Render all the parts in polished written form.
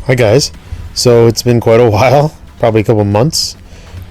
Hi guys, so it's been quite a while, probably a couple months,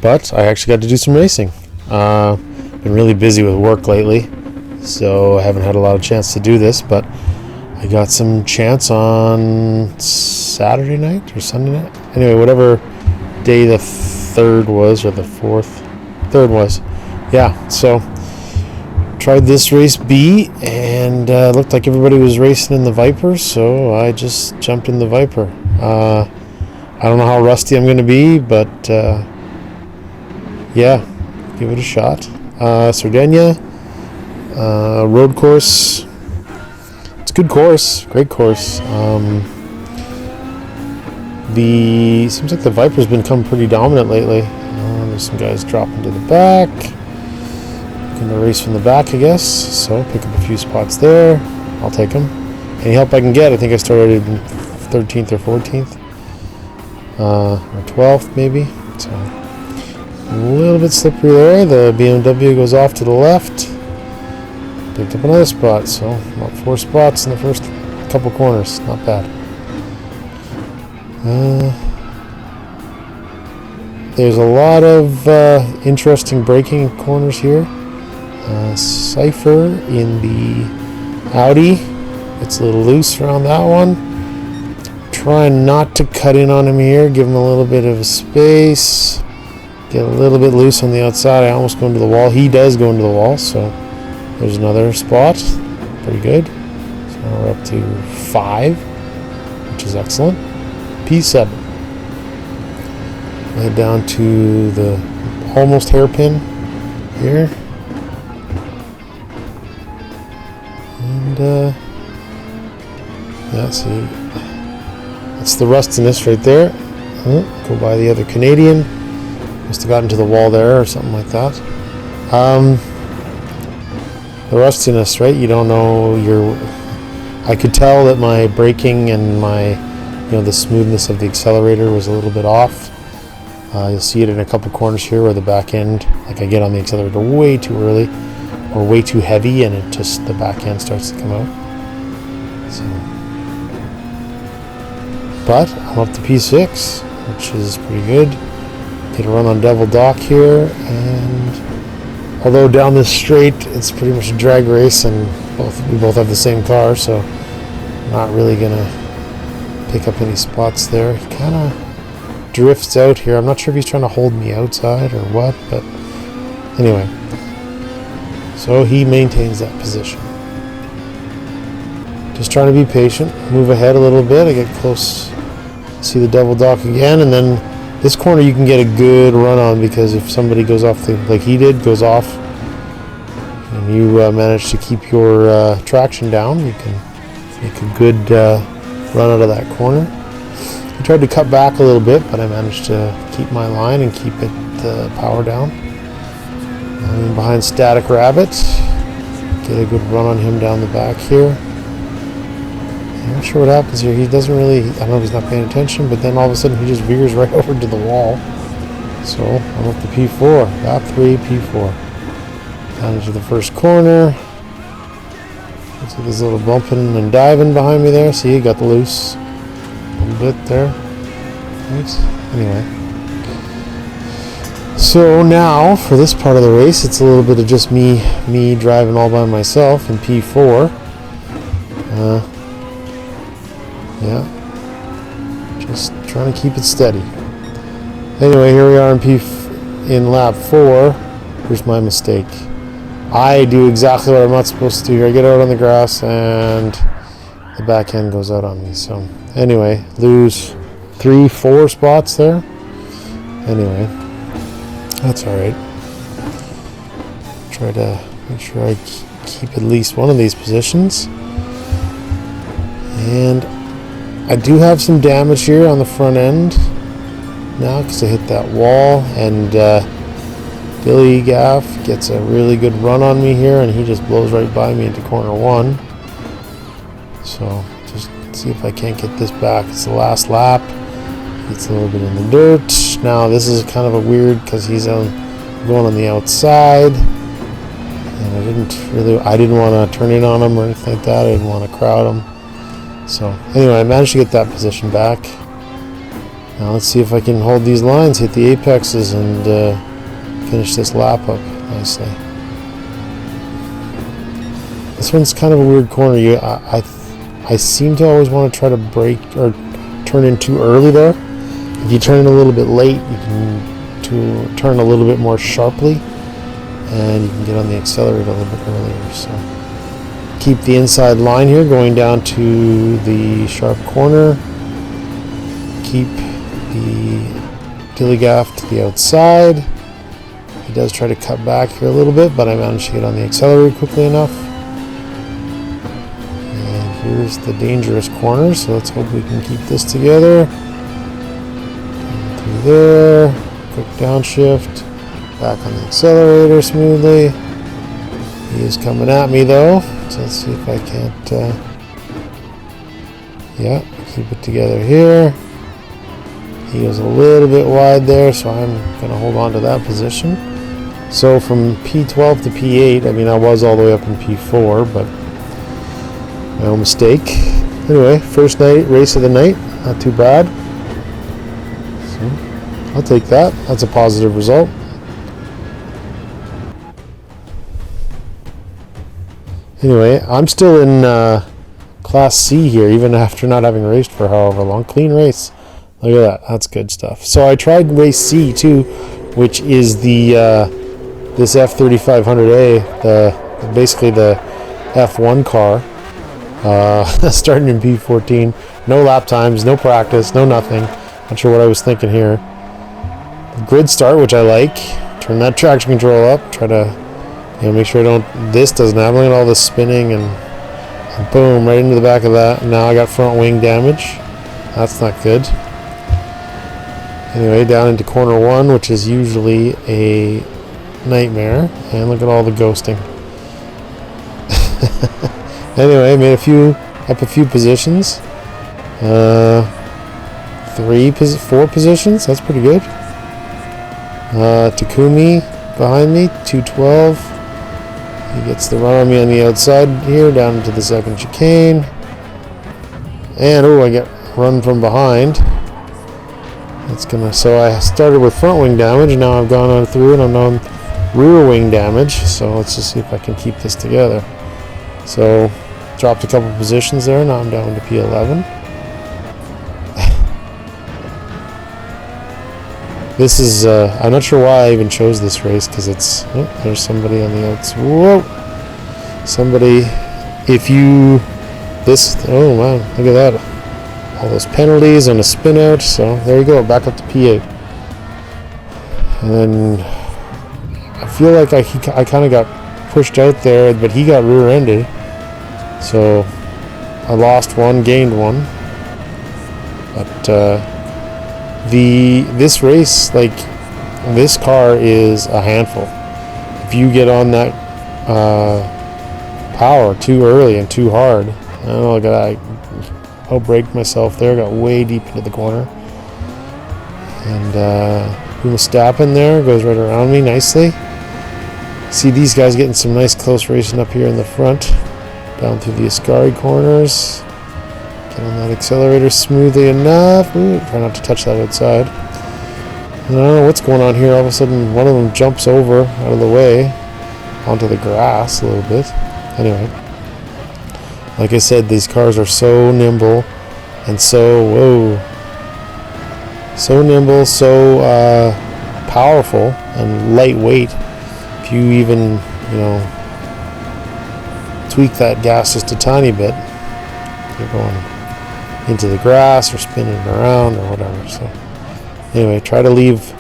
but I actually got to do some racing. Been really busy with work lately, so I haven't had a lot of chance to do this, but I got some chance on Saturday night or Sunday night. Anyway, whatever day the third was, or the third was. Yeah, so tried this race B, and looked like everybody was racing in the Viper, so I just jumped in the Viper. I don't know how rusty I'm going to be, but yeah, give it a shot. Sardinia, road course. It's a good course, great course. Seems like the Viper's been coming pretty dominant lately. There's some guys dropping to the back. Going to race from the back, I guess. So pick up a few spots there. I'll take them. Any help I can get. I think I started in 13th or 14th. Or 12th maybe. So a little bit slippery there. The BMW goes off to the left. Picked up another spot. So about 4 spots in the first couple corners. Not bad. There's a lot of interesting braking corners here. Cypher in the Audi. It's a little loose around that one. Trying not to cut in on him here. Give him a little bit of space. Get a little bit loose on the outside. I almost go into the wall. He does go into the wall, so there's another spot. Pretty good. So now we're up to 5, which is excellent. P7. We'll head down to the almost hairpin here. And yeah, see, that's the rustiness right there. Go by the other Canadian. Must have gotten to the wall there or something like that. The rustiness, right? You don't know I could tell that my braking and my, the smoothness of the accelerator was a little bit off. You'll see it in a couple corners here where the back end, like I get on the accelerator way too early or way too heavy, and the back end starts to come out. So, but I'm up to P6, which is pretty good. Get a run on Devil Dock here, and although down this straight it's pretty much a drag race, and we both have the same car, so I'm not really gonna pick up any spots there. He kind of drifts out here. I'm not sure if he's trying to hold me outside or what, but anyway. So he maintains that position. Just trying to be patient, move ahead a little bit. I get close, see the Devil Dock again, and then this corner you can get a good run on, because if somebody goes off, like he did, goes off, and you manage to keep your traction down, you can make a good run out of that corner. I tried to cut back a little bit, but I managed to keep my line and keep it power down. I'm behind Static Rabbit. Get a good run on him down the back here. I'm not sure what happens here. He doesn't really, I don't know if he's not paying attention, but then all of a sudden he just veers right over to the wall. So I'm up to P4. Lap 3, P4. Down into the first corner. Looks like there's a little bumping and diving behind me there. See, he got the loose a little bit there. Thanks. Anyway. So now, for this part of the race, it's a little bit of just me driving all by myself in P4. Yeah, just trying to keep it steady. Anyway, here we are in lap 4. Here's my mistake. I do exactly what I'm not supposed to do here. I get out on the grass and the back end goes out on me. So anyway, lose 3-4 spots there. Anyway. That's alright. Try to make sure I keep at least one of these positions. And I do have some damage here on the front end now, because I hit that wall, and Billy Gaff gets a really good run on me here, and he just blows right by me into corner 1. So just see if I can't get this back. It's the last lap. Gets a little bit in the dirt. Now this is kind of a weird, because he's going on the outside, and I didn't want to turn in on him or anything like that. I didn't want to crowd him. So anyway, I managed to get that position back. Now let's see if I can hold these lines, hit the apexes, and finish this lap up nicely. This one's kind of a weird corner. I seem to always want to try to brake or turn in too early there. If you turn in a little bit late, you can turn a little bit more sharply, and you can get on the accelerator a little bit earlier. So keep the inside line here going down to the sharp corner. Keep the dilly gaff to the outside. He does try to cut back here a little bit, but I managed to get on the accelerator quickly enough. And here's the dangerous corner, so let's hope we can keep this together. Down through there, quick downshift, back on the accelerator smoothly. He is coming at me though, so let's see if I can't, yeah, keep it together here. He goes a little bit wide there, so I'm going to hold on to that position. So from P12 to P8, I mean, I was all the way up in P4, but my own mistake. Anyway, first race of the night, not too bad. So I'll take that. That's a positive result. Anyway, I'm still in Class C here, even after not having raced for however long. Clean race. Look at that. That's good stuff. So I tried race C too, which is the this F3500A, basically the F1 car, starting in P14. No lap times, no practice, no nothing. Not sure what I was thinking here. Grid start, which I like. Turn that traction control up. Try to make sure this doesn't happen. Look at all this spinning and boom, right into the back of that. Now I got front wing damage. That's not good. Anyway, down into corner one, which is usually a nightmare. And look at all the ghosting. Anyway, made up a few positions. 4 positions. That's pretty good. Takumi behind me, 212. He gets the run on me on the outside here, down into the second chicane. And I get run from behind. So I started with front wing damage, and now I've gone on through and I'm on rear wing damage. So let's just see if I can keep this together. So dropped a couple positions there. Now I'm down to P11. This is I'm not sure why I even chose this race, because it's there's somebody on the outside. Whoa! Somebody. Oh man, look at that. All those penalties and a spin out, so there you go, back up to P8. And then I feel like I kind of got pushed out there, but he got rear-ended, so I lost one, gained one. But this race, like, this car is a handful. If you get on that power too early and too hard, I don't know, look at that. I'll break myself there, got way deep into the corner. And Verstappen there goes right around me nicely. See these guys getting some nice close racing up here in the front. Down through the Ascari corners. Get on that accelerator smoothly enough. Ooh, try not to touch that outside. And I don't know what's going on here. All of a sudden one of them jumps over out of the way onto the grass a little bit. Anyway. Like I said, these cars are so nimble and so nimble, so powerful and lightweight. If you even, tweak that gas just a tiny bit, you're going into the grass or spinning around or whatever. So anyway, try to leave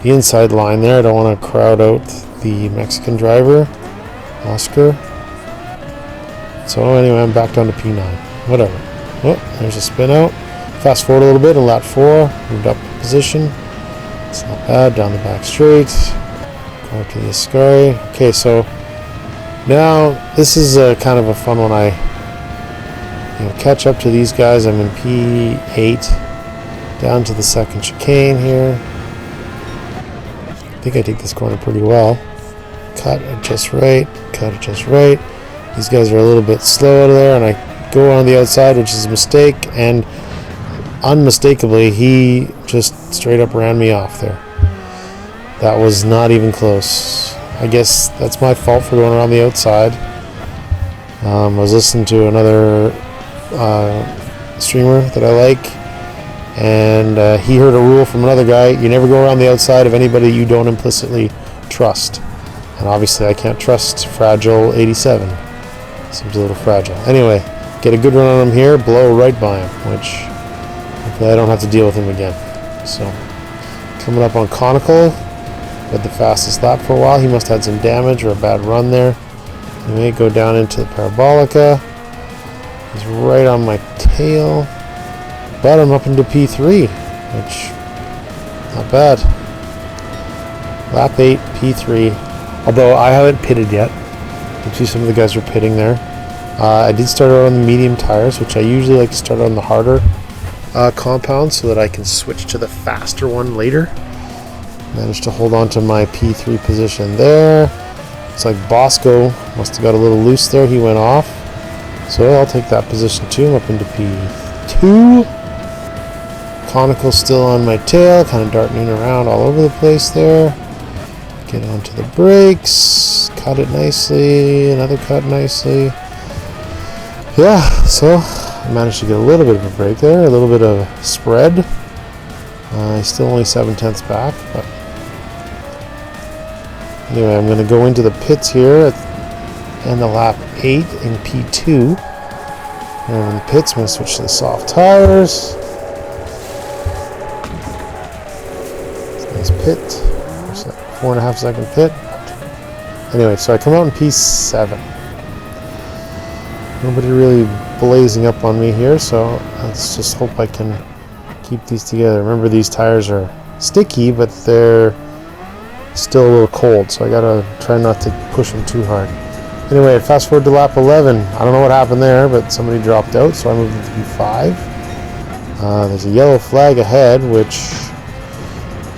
the inside line there. I don't want to crowd out the Mexican driver, Oscar. So anyway, I'm back down to P9. Whatever. Oh, there's a spin out. Fast forward a little bit in lap 4. Moved up position. It's not bad. Down the back straight. Going to the Ascari. Okay, so now this is kind of a fun one. I catch up to these guys. I'm in P8. Down to the second chicane here. I think I take this corner pretty well. Cut it just right. Cut it just right. These guys are a little bit slow out of there, and I go on the outside, which is a mistake, and unmistakably, he just straight up ran me off there. That was not even close. I guess that's my fault for going around the outside. I was listening to another streamer that I like, and he heard a rule from another guy: you never go around the outside of anybody you don't implicitly trust. And obviously I can't trust Fragile 87. Seems a little fragile. Anyway, get a good run on him here, blow right by him, which hopefully I don't have to deal with him again. So, coming up on Conical, had the fastest lap for a while. He must have had some damage or a bad run there. He may go down into the Parabolica. He's right on my tail. But I'm up into P3, which, not bad. Lap 8, P3. Although I haven't pitted yet. You can see some of the guys are pitting there. I did start out on the medium tires, which I usually like to start on the harder compound so that I can switch to the faster one later. Managed to hold on to my P3 position there. It's like Bosco must have got a little loose there. He went off. So I'll take that position too. I'm up into P2. Conical still on my tail, kind of darting around all over the place there. Get onto the brakes, cut it nicely, another cut nicely. Yeah, so I managed to get a little bit of a break there, a little bit of spread. Still only 7/10 back, but anyway, I'm going to go into the pits here at end of lap 8 in P2. And in the pits, I'm going to switch to the soft tires. Nice pit. 4.5 second pit. Anyway, so I come out in P7. Nobody really blazing up on me here, so let's just hope I can keep these together. Remember, these tires are sticky, but they're still a little cold, so I gotta try not to push them too hard. Anyway, fast forward to lap 11. I don't know what happened there, but somebody dropped out, so I moved into P5. There's a yellow flag ahead, which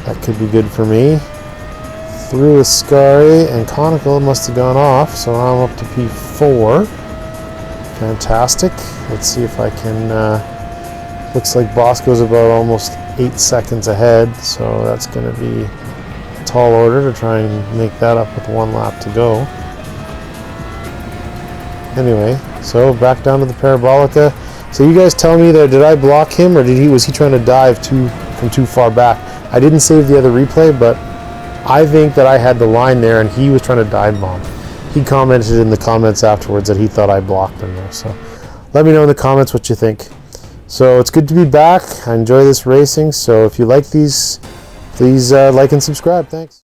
that could be good for me. Through Ascari and Conical must have gone off, so now I'm up to P4. Fantastic. Let's see if I can. Looks like Bosco's about almost 8 seconds ahead, so that's going to be a tall order to try and make that up with 1 lap to go. Anyway, so back down to the Parabolica. So you guys tell me there, did I block him or was he trying to dive from too far back? I didn't save the other replay, but I think that I had the line there and he was trying to dive bomb. He commented in the comments afterwards that he thought I blocked him there. So let me know in the comments what you think. So it's good to be back. I enjoy this racing. So if you like these, please like and subscribe. Thanks.